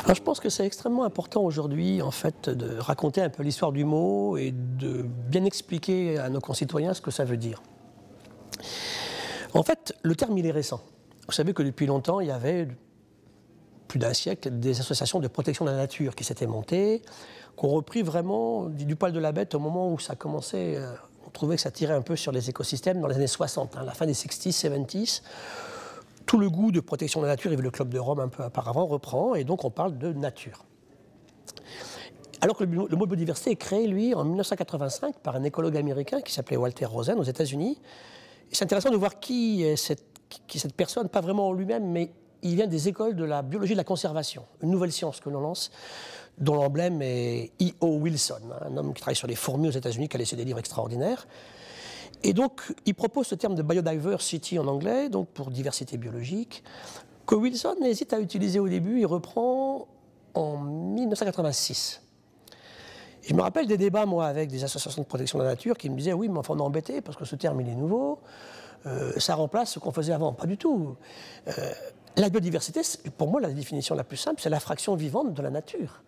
Alors, je pense que c'est extrêmement important aujourd'hui, en fait, de raconter un peu l'histoire du mot et de bien expliquer à nos concitoyens ce que ça veut dire. En fait, le terme, il est récent. Vous savez que depuis longtemps, il y avait plus d'un siècle des associations de protection de la nature qui s'étaient montées, qui ont repris vraiment du poil de la bête au moment où ça commençait. On trouvait que ça tirait un peu sur les écosystèmes dans les années 60, la fin des 60s, 70s. Tout le goût de protection de la nature, et le Club de Rome un peu auparavant, reprend, et donc on parle de nature. Alors que le mot biodiversité est créé, lui, en 1985 par un écologue américain qui s'appelait Walter Rosen aux États-Unis. C'est intéressant de voir qui est cette personne, pas vraiment en lui-même, mais il vient des écoles de la biologie de la conservation, une nouvelle science que l'on lance, dont l'emblème est E.O. Wilson, un homme qui travaille sur les fourmis aux États-Unis, qui a laissé des livres extraordinaires. Et donc, il propose ce terme de biodiversity en anglais, donc pour diversité biologique, que Wilson hésite à utiliser au début. Il reprend en 1986. Et je me rappelle des débats, moi, avec des associations de protection de la nature qui me disaient « Oui, mais enfin, on est embêté parce que ce terme, il est nouveau. Ça remplace ce qu'on faisait avant. » Pas du tout. La biodiversité, pour moi, la définition la plus simple, c'est la fraction vivante de la nature.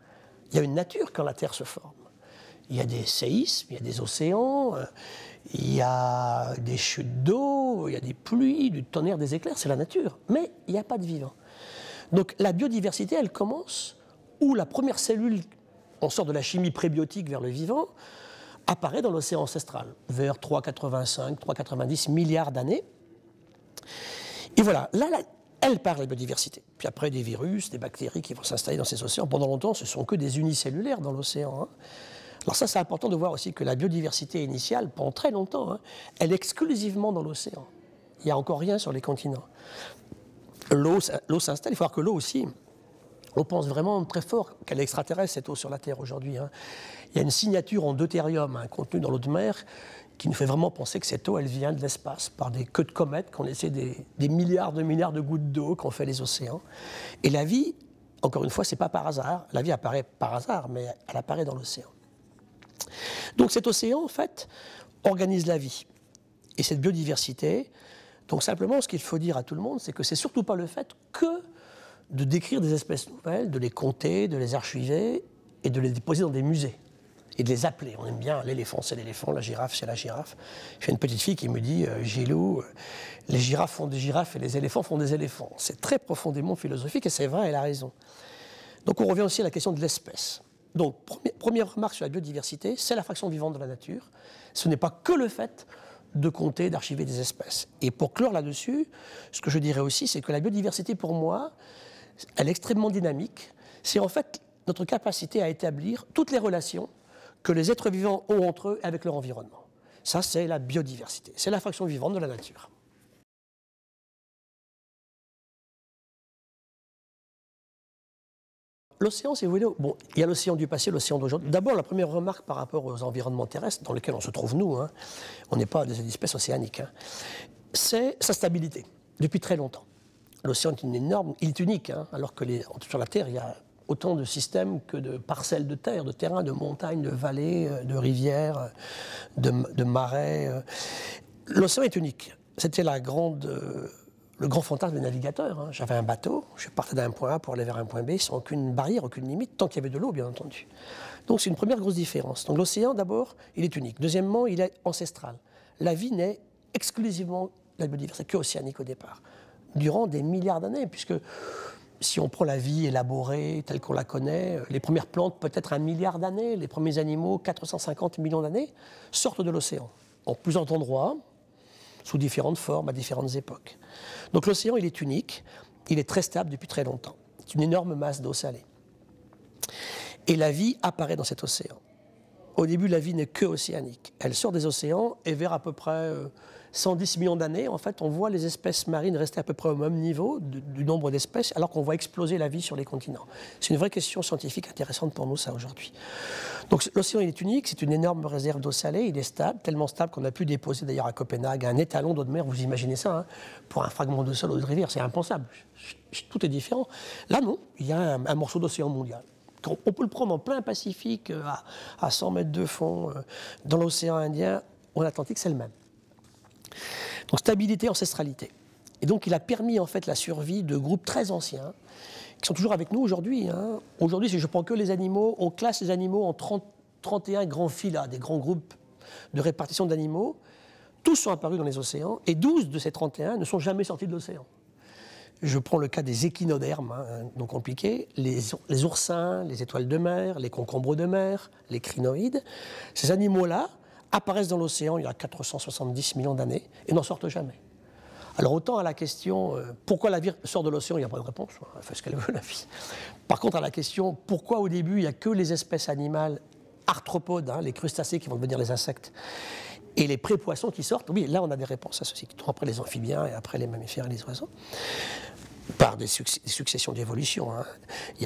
Il y a une nature quand la Terre se forme. Il y a des séismes, il y a des océans, il y a des chutes d'eau, il y a des pluies, du tonnerre, des éclairs, c'est la nature. Mais il n'y a pas de vivant. Donc la biodiversité, elle commence où la première cellule, on sort de la chimie prébiotique vers le vivant, apparaît dans l'océan ancestral, vers 3,85, 3,90 milliards d'années. Et voilà, là, elle part la biodiversité. Puis après, des virus, des bactéries qui vont s'installer dans ces océans. Pendant longtemps, ce ne sont que des unicellulaires dans l'océan. Alors ça, c'est important de voir aussi que la biodiversité initiale, pendant très longtemps, elle est exclusivement dans l'océan. Il n'y a encore rien sur les continents. L'eau s'installe, il faut voir que l'eau aussi, on pense vraiment très fort qu'elle est extraterrestre, cette eau sur la Terre aujourd'hui. Il y a une signature en deutérium contenue dans l'eau de mer qui nous fait vraiment penser que cette eau, elle vient de l'espace, par des queues de comètes qui ont laissé des milliards de gouttes d'eau qu'ont fait les océans. Et la vie, encore une fois, ce n'est pas par hasard. La vie apparaît par hasard, mais elle apparaît dans l'océan. Donc cet océan, en fait, organise la vie. Et cette biodiversité, donc simplement, ce qu'il faut dire à tout le monde, c'est que c'est surtout pas le fait que de décrire des espèces nouvelles, de les compter, de les archiver et de les déposer dans des musées. Et de les appeler. On aime bien l'éléphant, c'est l'éléphant, la girafe, c'est la girafe. J'ai une petite fille qui me dit « Gilou, les girafes font des girafes et les éléphants font des éléphants ». C'est très profondément philosophique et c'est vrai, elle a raison. Donc on revient aussi à la question de l'espèce. Donc, première remarque sur la biodiversité, c'est la fraction vivante de la nature. Ce n'est pas que le fait de compter, d'archiver des espèces. Et pour clore là-dessus, ce que je dirais aussi, c'est que la biodiversité, pour moi, elle est extrêmement dynamique. C'est en fait notre capacité à établir toutes les relations que les êtres vivants ont entre eux et avec leur environnement. Ça, c'est la biodiversité. C'est la fraction vivante de la nature. L'océan, si vous voulez, bon, il y a l'océan du passé, l'océan d'aujourd'hui. D'abord, la première remarque par rapport aux environnements terrestres dans lesquels on se trouve, nous, on n'est pas des espèces océaniques, c'est sa stabilité, depuis très longtemps. L'océan est une énorme, il est unique, alors que sur la Terre, il y a autant de systèmes que de parcelles de terre, de terrain, de montagnes, de vallées, de rivières, de marais. L'océan est unique. C'était le grand fantasme des navigateurs. J'avais un bateau, je partais d'un point A pour aller vers un point B, sans aucune barrière, aucune limite, tant qu'il y avait de l'eau, bien entendu. Donc c'est une première grosse différence. Donc l'océan, d'abord, il est unique. Deuxièmement, il est ancestral. La vie n'est exclusivement la biodiversité, que océanique au départ, durant des milliards d'années, puisque si on prend la vie élaborée telle qu'on la connaît, les premières plantes peut-être 1 milliard d'années, les premiers animaux 450 millions d'années, sortent de l'océan, en plusieurs endroits, sous différentes formes, à différentes époques. Donc l'océan, il est unique, il est très stable depuis très longtemps. C'est une énorme masse d'eau salée. Et la vie apparaît dans cet océan. Au début, la vie n'est que océanique. Elle sort des océans et vers à peu près 110 millions d'années, en fait, on voit les espèces marines rester à peu près au même niveau du nombre d'espèces, alors qu'on voit exploser la vie sur les continents. C'est une vraie question scientifique intéressante pour nous, ça, aujourd'hui. Donc l'océan, il est unique, c'est une énorme réserve d'eau salée, il est stable, tellement stable qu'on a pu déposer d'ailleurs à Copenhague un étalon d'eau de mer, vous imaginez ça, pour un fragment de sol ou de rivière, c'est impensable, tout est différent. Là, non, il y a un morceau d'océan mondial. On peut le prendre en plein Pacifique, à 100 mètres de fond, dans l'océan Indien, en Atlantique, c'est le même. Donc stabilité, ancestralité. Et donc il a permis en fait la survie de groupes très anciens, qui sont toujours avec nous aujourd'hui. Hein. Aujourd'hui, si je prends que les animaux, on classe les animaux en 31 grands phyla, des grands groupes de répartition d'animaux. Tous sont apparus dans les océans, et 12 de ces 31 ne sont jamais sortis de l'océan. Je prends le cas des échinodermes, hein, non compliqué, les oursins, les étoiles de mer, les concombres de mer, les crinoïdes. Ces animaux-là apparaissent dans l'océan il y a 470 millions d'années et n'en sortent jamais. Alors autant à la question pourquoi la vie sort de l'océan, il n'y a pas de réponse, elle fait ce qu'elle veut la vie. Par contre à la question pourquoi au début il n'y a que les espèces animales arthropodes, hein, les crustacés qui vont devenir les insectes, et les prépoissons qui sortent, oui, là on a des réponses à ceci, après les amphibiens et après les mammifères et les oiseaux, par des successions d'évolution. Hein.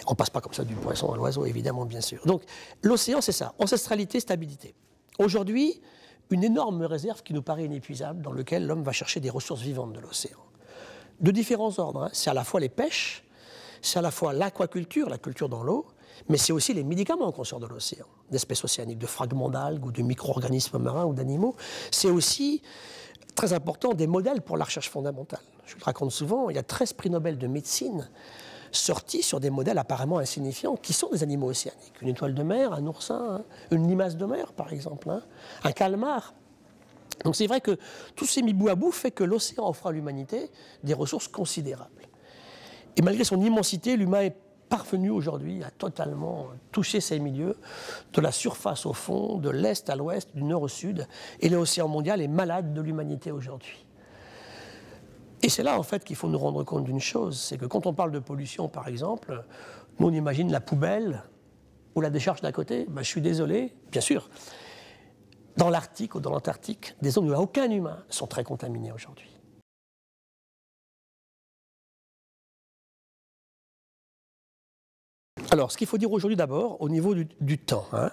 On ne passe pas comme ça du poisson à l'oiseau, évidemment, bien sûr. Donc l'océan, c'est ça, ancestralité, stabilité. Aujourd'hui, une énorme réserve qui nous paraît inépuisable, dans laquelle l'homme va chercher des ressources vivantes de l'océan. De différents ordres, hein. C'est à la fois les pêches, c'est à la fois l'aquaculture, la culture dans l'eau, mais c'est aussi les médicaments qu'on sort de l'océan, d'espèces océaniques, de fragments d'algues ou de micro-organismes marins ou d'animaux. C'est aussi, très important, des modèles pour la recherche fondamentale. Je le raconte souvent, il y a 13 prix Nobel de médecine sortis sur des modèles apparemment insignifiants qui sont des animaux océaniques. Une étoile de mer, un oursin, hein, une limace de mer par exemple, hein, un calmar. Donc c'est vrai que tous ces mis bout à bout fait que l'océan offre à l'humanité des ressources considérables. Et malgré son immensité, l'humain est parvenu aujourd'hui à totalement toucher ces milieux, de la surface au fond, de l'est à l'ouest, du nord au sud, et l'océan mondial est malade de l'humanité aujourd'hui. Et c'est là en fait qu'il faut nous rendre compte d'une chose, c'est que quand on parle de pollution par exemple, nous on imagine la poubelle ou la décharge d'à côté, ben, je suis désolé, bien sûr, dans l'Arctique ou dans l'Antarctique, des zones où il n'y a aucun humain sont très contaminées aujourd'hui. Alors, ce qu'il faut dire aujourd'hui d'abord, au niveau du temps, hein.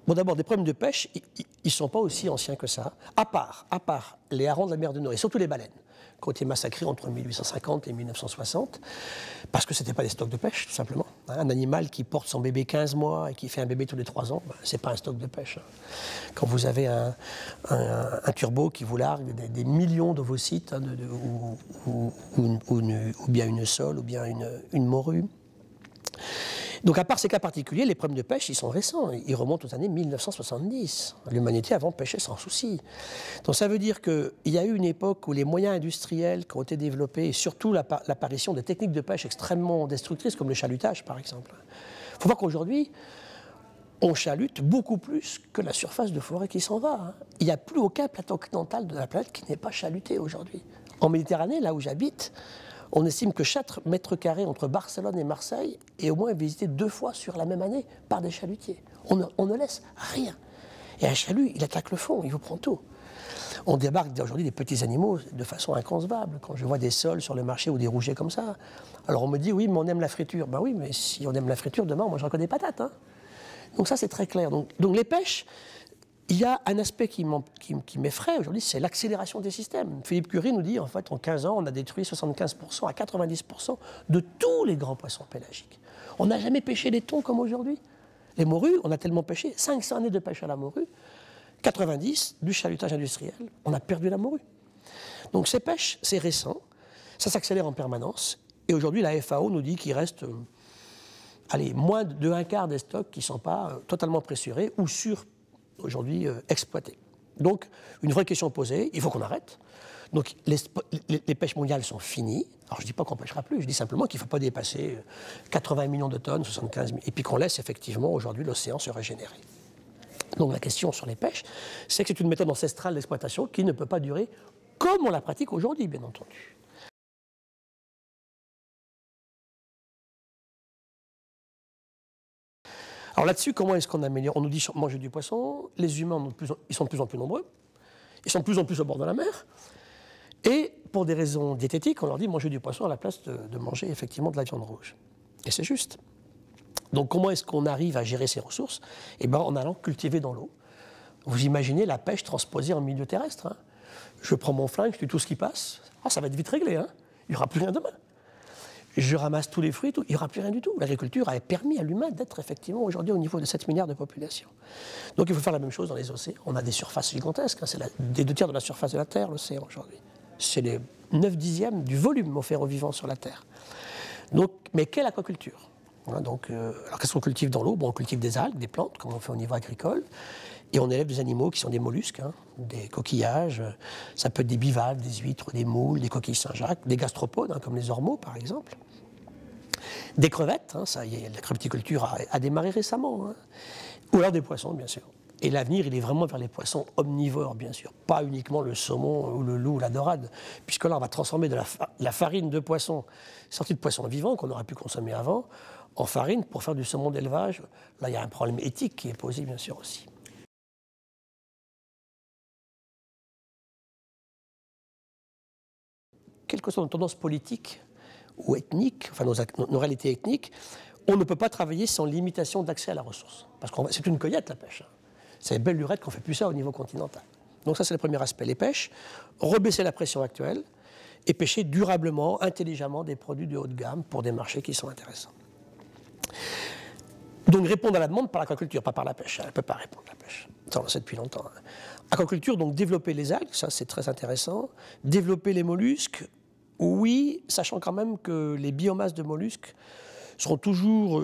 Bon, d'abord, des problèmes de pêche, ils ne sont pas aussi anciens que ça, à part les harengs de la mer du Nord, et surtout les baleines, qui ont été massacrés entre 1850 et 1960, parce que ce n'étaient pas des stocks de pêche, tout simplement. Un animal qui porte son bébé 15 mois et qui fait un bébé tous les 3 ans, ben, ce n'est pas un stock de pêche. Quand vous avez un turbo qui vous largue des millions d'ovocytes, hein, ou bien une sole, ou bien une morue. Donc à part ces cas particuliers, les problèmes de pêche, ils sont récents. Ils remontent aux années 1970. L'humanité avant pêchait sans souci. Donc ça veut dire qu'il y a eu une époque où les moyens industriels qui ont été développés, et surtout l'apparition de techniques de pêche extrêmement destructrices, comme le chalutage par exemple. Il faut voir qu'aujourd'hui, on chalute beaucoup plus que la surface de forêt qui s'en va. Hein. Il n'y a plus aucun plateau occidental de la planète qui n'est pas chaluté aujourd'hui. En Méditerranée, là où j'habite, on estime que chaque mètre carré entre Barcelone et Marseille est au moins visité 2 fois sur la même année par des chalutiers. On ne laisse rien. Et un chalut, il attaque le fond, il vous prend tout. On débarque aujourd'hui des petits animaux de façon inconcevable. Quand je vois des sols sur le marché ou des rougets comme ça, alors on me dit, oui, mais on aime la friture. Ben oui, mais si on aime la friture, demain, on mangera que des patates. Hein. Donc ça, c'est très clair. Donc les pêches, il y a un aspect qui m'effraie aujourd'hui, c'est l'accélération des systèmes. Philippe Curie nous dit, en fait, en 15 ans, on a détruit 75% à 90% de tous les grands poissons pélagiques. On n'a jamais pêché les thons comme aujourd'hui. Les morues, on a tellement pêché, 500 années de pêche à la morue, 90 du chalutage industriel, on a perdu la morue. Donc ces pêches, c'est récent, ça s'accélère en permanence, et aujourd'hui, la FAO nous dit qu'il reste moins de 1/4 des stocks qui ne sont pas totalement pressurés ou aujourd'hui exploités. Donc, une vraie question posée, il faut qu'on arrête. Donc, les pêches mondiales sont finies. Alors, je ne dis pas qu'on ne pêchera plus, je dis simplement qu'il ne faut pas dépasser 80 millions de tonnes, 75 000, et puis qu'on laisse effectivement aujourd'hui l'océan se régénérer. Donc, la question sur les pêches, c'est que c'est une méthode ancestrale d'exploitation qui ne peut pas durer comme on la pratique aujourd'hui, bien entendu. Alors là-dessus, comment est-ce qu'on améliore? On nous dit manger du poisson, les humains ils sont de plus en plus nombreux, ils sont de plus en plus au bord de la mer, et pour des raisons diététiques, on leur dit manger du poisson à la place de manger effectivement de la viande rouge. Et c'est juste. Donc comment est-ce qu'on arrive à gérer ces ressources? Eh bien en allant cultiver dans l'eau. Vous imaginez la pêche transposée en milieu terrestre. Hein. Je prends mon flingue, je tue tout ce qui passe, ça va être vite réglé, hein. Il n'y aura plus rien demain. Je ramasse tous les fruits, il n'y aura plus rien du tout. L'agriculture a permis à l'humain d'être effectivement aujourd'hui au niveau de 7 milliards de population. Donc il faut faire la même chose dans les océans. On a des surfaces gigantesques, hein, c'est des 2 tiers de la surface de la Terre, l'océan aujourd'hui. C'est 9/10 du volume offert aux vivants sur la Terre. Donc, mais quelle aquaculture? Alors qu'est-ce qu'on cultive dans l'eau? On cultive des algues, des plantes, comme on fait au niveau agricole, et on élève des animaux qui sont des mollusques, des coquillages, ça peut être des bivalves, des huîtres, des moules, des coquilles Saint-Jacques, des gastropodes, comme les ormeaux par exemple. Des crevettes, la creveticulture a démarré récemment, ou alors des poissons bien sûr. Et l'avenir, il est vraiment vers les poissons omnivores, bien sûr, pas uniquement le saumon ou le loup ou la dorade, puisque là, on va transformer de la farine de poisson, sortie de poissons vivants qu'on aurait pu consommer avant, en farine pour faire du saumon d'élevage. Là, il y a un problème éthique qui est posé, bien sûr, aussi. Quelles que soient nos tendances politiques ou ethniques, enfin nos réalités ethniques, on ne peut pas travailler sans limitation d'accès à la ressource. Parce que c'est une cueillette, la pêche. C'est belle lurette qu'on ne fait plus ça au niveau continental. Donc ça, c'est le premier aspect. Les pêches, rebaisser la pression actuelle et pêcher durablement, intelligemment des produits de haut de gamme pour des marchés qui sont intéressants. Donc répondre à la demande par l'aquaculture, pas par la pêche. Elle ne peut pas répondre à la pêche. Ça, on le sait depuis longtemps. Aquaculture, donc développer les algues, ça c'est très intéressant. Développer les mollusques, oui, sachant quand même que les biomasses de mollusques seront toujours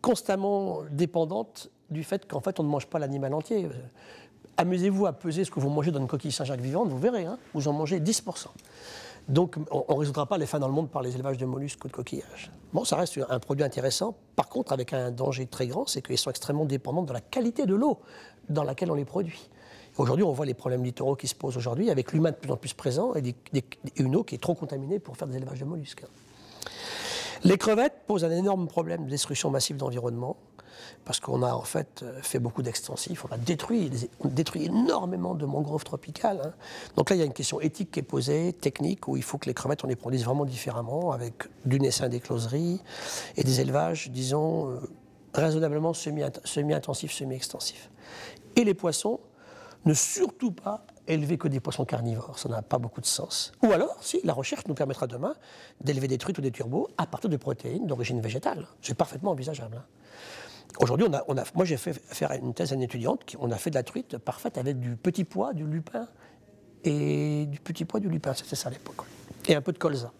constamment dépendantes du fait qu'en fait on ne mange pas l'animal entier. Amusez-vous à peser ce que vous mangez dans une coquille Saint-Jacques vivante, vous verrez, vous en mangez 10%. Donc on ne résoudra pas les faim dans le monde par les élevages de mollusques ou de coquillages. Bon, ça reste un produit intéressant, par contre avec un danger très grand, c'est qu'ils sont extrêmement dépendants de la qualité de l'eau dans laquelle on les produit. Aujourd'hui, on voit les problèmes littoraux qui se posent aujourd'hui, avec l'humain de plus en plus présent et une eau qui est trop contaminée pour faire des élevages de mollusques. Les crevettes posent un énorme problème de destruction massive d'environnement, parce qu'on a en fait fait beaucoup d'extensifs, on a détruit énormément de mangroves tropicales. Donc là, il y a une question éthique qui est posée, technique, où il faut que les crevettes, on les produise vraiment différemment, avec du naissin d'écloserie et des élevages, disons, raisonnablement semi-intensifs, semi-extensifs. Et les poissons, ne surtout pas élever que des poissons carnivores, ça n'a pas beaucoup de sens. Ou alors, si, la recherche nous permettra demain d'élever des truites ou des turbots à partir de protéines d'origine végétale. C'est parfaitement envisageable. Aujourd'hui, moi j'ai fait faire une thèse à une étudiante, on a fait de la truite parfaite avec du petit pois, du lupin, c'était ça à l'époque, et un peu de colza.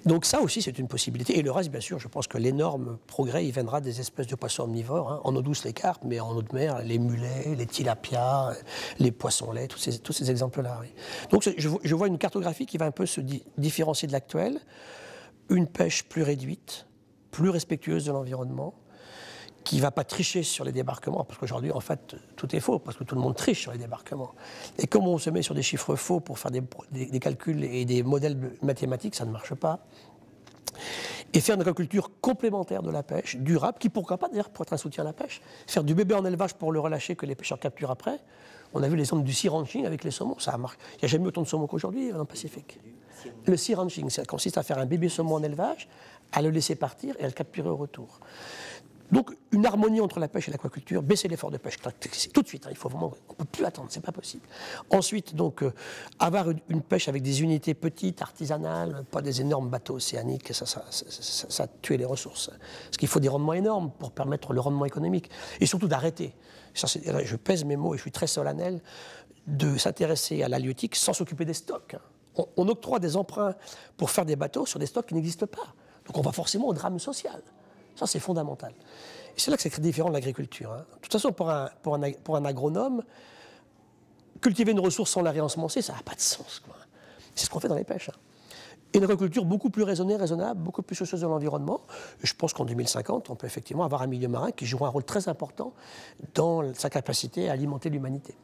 Donc ça aussi, c'est une possibilité. Et le reste, bien sûr, je pense que l'énorme progrès, il viendra des espèces de poissons omnivores. En eau douce, les carpes, mais en eau de mer, les mulets, les tilapias, les poissons-laits, tous ces exemples-là. Oui. Donc je vois une cartographie qui va un peu se différencier de l'actuelle. Une pêche plus réduite, plus respectueuse de l'environnement, qui ne va pas tricher sur les débarquements, parce qu'aujourd'hui, en fait, tout est faux, parce que tout le monde triche sur les débarquements. Et comme on se met sur des chiffres faux pour faire des calculs et des modèles mathématiques, ça ne marche pas. Et faire une aquaculture complémentaire de la pêche, durable, qui pourquoi pas, d'ailleurs, pour être un soutien à la pêche, faire du bébé en élevage pour le relâcher que les pêcheurs capturent après. On a vu l'exemple du sea ranching avec les saumons, ça a marché. Il n'y a jamais eu autant de saumons qu'aujourd'hui dans le Pacifique. Le sea ranching, ça consiste à faire un bébé saumon en élevage, à le laisser partir et à le capturer au retour. Donc, une harmonie entre la pêche et l'aquaculture, baisser l'effort de pêche, tout de suite, il faut vraiment, on ne peut plus attendre, c'est pas possible. Ensuite, donc, avoir une pêche avec des unités petites, artisanales, pas des énormes bateaux océaniques, ça tue les ressources. Parce qu'il faut des rendements énormes pour permettre le rendement économique. Et surtout d'arrêter, je pèse mes mots et je suis très solennel, de s'intéresser à l'halieutique sans s'occuper des stocks. On octroie des emprunts pour faire des bateaux sur des stocks qui n'existent pas. Donc on va forcément au drame social. Ça, c'est fondamental. Et c'est là que c'est très différent de l'agriculture. De toute façon, pour un agronome, cultiver une ressource sans la réensemencer, ça n'a pas de sens. C'est ce qu'on fait dans les pêches. Et une agriculture beaucoup plus raisonnée, raisonnable, beaucoup plus soucieuse de l'environnement. Je pense qu'en 2050, on peut effectivement avoir un milieu marin qui jouera un rôle très important dans sa capacité à alimenter l'humanité.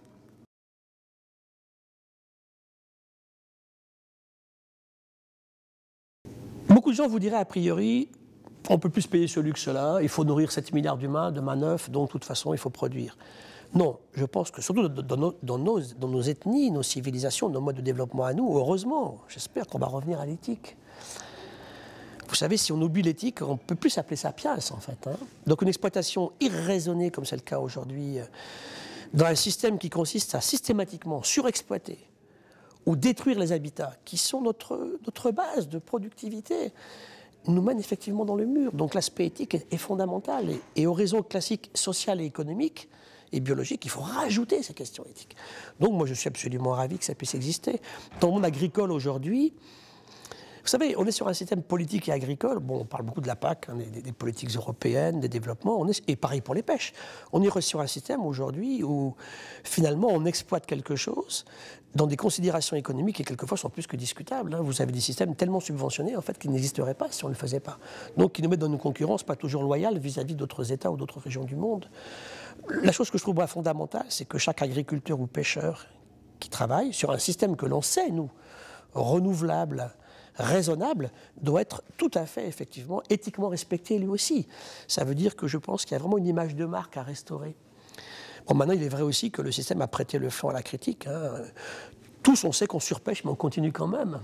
Beaucoup de gens vous diraient a priori, on ne peut plus se payer ce luxe-là, il faut nourrir 7 milliards d'humains, de main-d'œuvre, donc de toute façon il faut produire. Non, je pense que surtout dans nos ethnies, nos civilisations, nos modes de développement à nous, heureusement, j'espère qu'on va revenir à l'éthique. Vous savez, si on oublie l'éthique, on ne peut plus s'appeler sapiens en fait. Donc une exploitation irraisonnée comme c'est le cas aujourd'hui, dans un système qui consiste à systématiquement surexploiter ou détruire les habitats, qui sont notre base de productivité, nous mène effectivement dans le mur. Donc l'aspect éthique est fondamental. Et au réseau classique social et économique, et biologique, il faut rajouter ces questions éthiques. Donc moi je suis absolument ravi que ça puisse exister. Dans le monde agricole aujourd'hui, vous savez, on est sur un système politique et agricole, bon, on parle beaucoup de la PAC, hein, des politiques européennes, des développements, et pareil pour les pêches. On est sur un système aujourd'hui où finalement on exploite quelque chose dans des considérations économiques qui quelquefois sont plus que discutables. Hein. Vous avez des systèmes tellement subventionnés en fait qui n'existeraient pas si on ne le faisait pas. Donc qui nous mettent dans une concurrence pas toujours loyale vis-à-vis d'autres États ou d'autres régions du monde. La chose que je trouve fondamentale, c'est que chaque agriculteur ou pêcheur qui travaille sur un système que l'on sait, nous, renouvelable, raisonnable, doit être tout à fait, effectivement, éthiquement respecté lui aussi. Ça veut dire que je pense qu'il y a vraiment une image de marque à restaurer. Bon, maintenant, il est vrai aussi que le système a prêté le flanc à la critique. Hein. Tous, on sait qu'on surpêche, mais on continue quand même.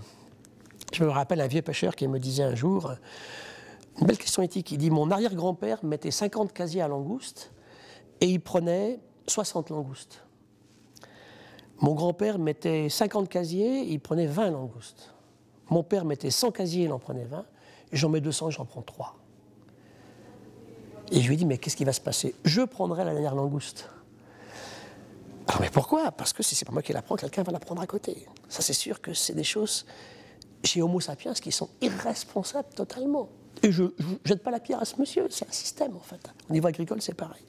Je me rappelle un vieux pêcheur qui me disait un jour, une belle question éthique, il dit « Mon arrière-grand-père mettait 50 casiers à langoustes et il prenait 60 langoustes. Mon grand-père mettait 50 casiers et il prenait 20 langoustes. Mon père mettait 100 casiers, il en prenait 20. J'en mets 200, j'en prends 3. Et je lui ai dit, mais qu'est-ce qui va se passer? Je prendrai la dernière langouste. Alors, mais pourquoi? Parce que si c'est pas moi qui la prends, quelqu'un va la prendre à côté. Ça, c'est sûr que c'est des choses, chez Homo sapiens, qui sont irresponsables totalement. Et je ne jette pas la pierre à ce monsieur, c'est un système, en fait. Au niveau agricole, c'est pareil.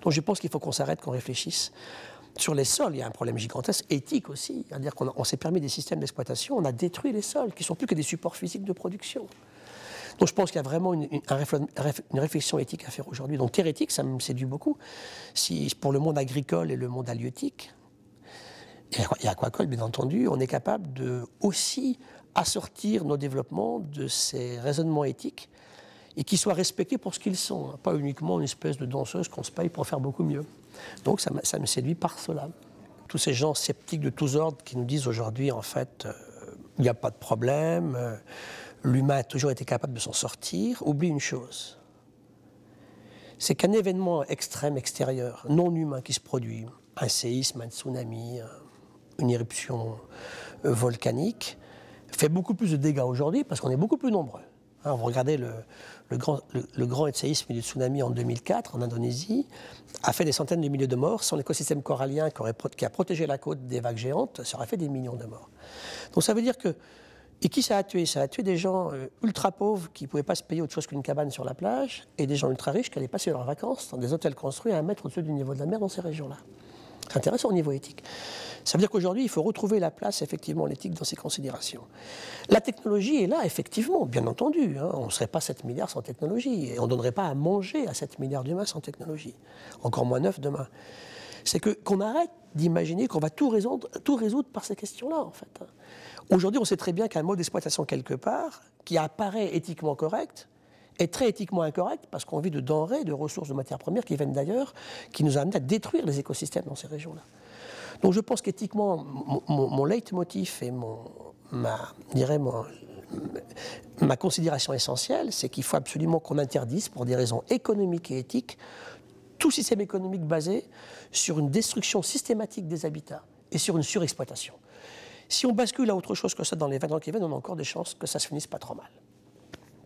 Donc, je pense qu'il faut qu'on s'arrête, qu'on réfléchisse. Sur les sols, il y a un problème gigantesque, éthique aussi. C'est-à-dire qu'on s'est permis des systèmes d'exploitation, on a détruit les sols, qui ne sont plus que des supports physiques de production. Donc je pense qu'il y a vraiment une réflexion éthique à faire aujourd'hui. Donc terre éthique, ça me séduit beaucoup. Si, pour le monde agricole et le monde halieutique, et aquacole, bien entendu, on est capable de aussi assortir nos développements de ces raisonnements éthiques et qui soient respectés pour ce qu'ils sont, hein, pas uniquement une espèce de danseuse qu'on se paye pour faire beaucoup mieux. Donc ça me séduit par cela. Tous ces gens sceptiques de tous ordres qui nous disent aujourd'hui, en fait, il n'y a pas de problème, l'humain a toujours été capable de s'en sortir, oublient une chose. C'est qu'un événement extrême extérieur, non humain qui se produit, un séisme, un tsunami, une éruption volcanique, fait beaucoup plus de dégâts aujourd'hui parce qu'on est beaucoup plus nombreux. Vous regardez le grand séisme du tsunami en 2004 en Indonésie, a fait des centaines de milliers de morts. Sans l'écosystème corallien qui a protégé la côte des vagues géantes, ça aurait fait des millions de morts. Donc ça veut dire que... Et qui ça a tué? Ça a tué des gens ultra pauvres qui ne pouvaient pas se payer autre chose qu'une cabane sur la plage et des gens ultra riches qui allaient passer leurs vacances dans des hôtels construits à 1 mètre au-dessus du niveau de la mer dans ces régions-là. C'est intéressant au niveau éthique. Ça veut dire qu'aujourd'hui, il faut retrouver la place, effectivement, l'éthique dans ces considérations. La technologie est là, effectivement, bien entendu. Hein, on ne serait pas 7 milliards sans technologie. Et on ne donnerait pas à manger à 7 milliards d'humains sans technologie. Encore moins 9 demain. C'est qu'on arrête d'imaginer qu'on va tout résoudre par ces questions-là, en fait. Aujourd'hui, on sait très bien qu'un mode d'exploitation quelque part, qui apparaît éthiquement correct, est très éthiquement incorrect parce qu'on vit de denrées, de ressources, de matières premières qui viennent d'ailleurs, qui nous amènent à détruire les écosystèmes dans ces régions-là. Donc je pense qu'éthiquement, mon leitmotiv et ma considération essentielle, c'est qu'il faut absolument qu'on interdise, pour des raisons économiques et éthiques, tout système économique basé sur une destruction systématique des habitats et sur une surexploitation. Si on bascule à autre chose que ça dans les 20 ans qui viennent, on a encore des chances que ça se finisse pas trop mal.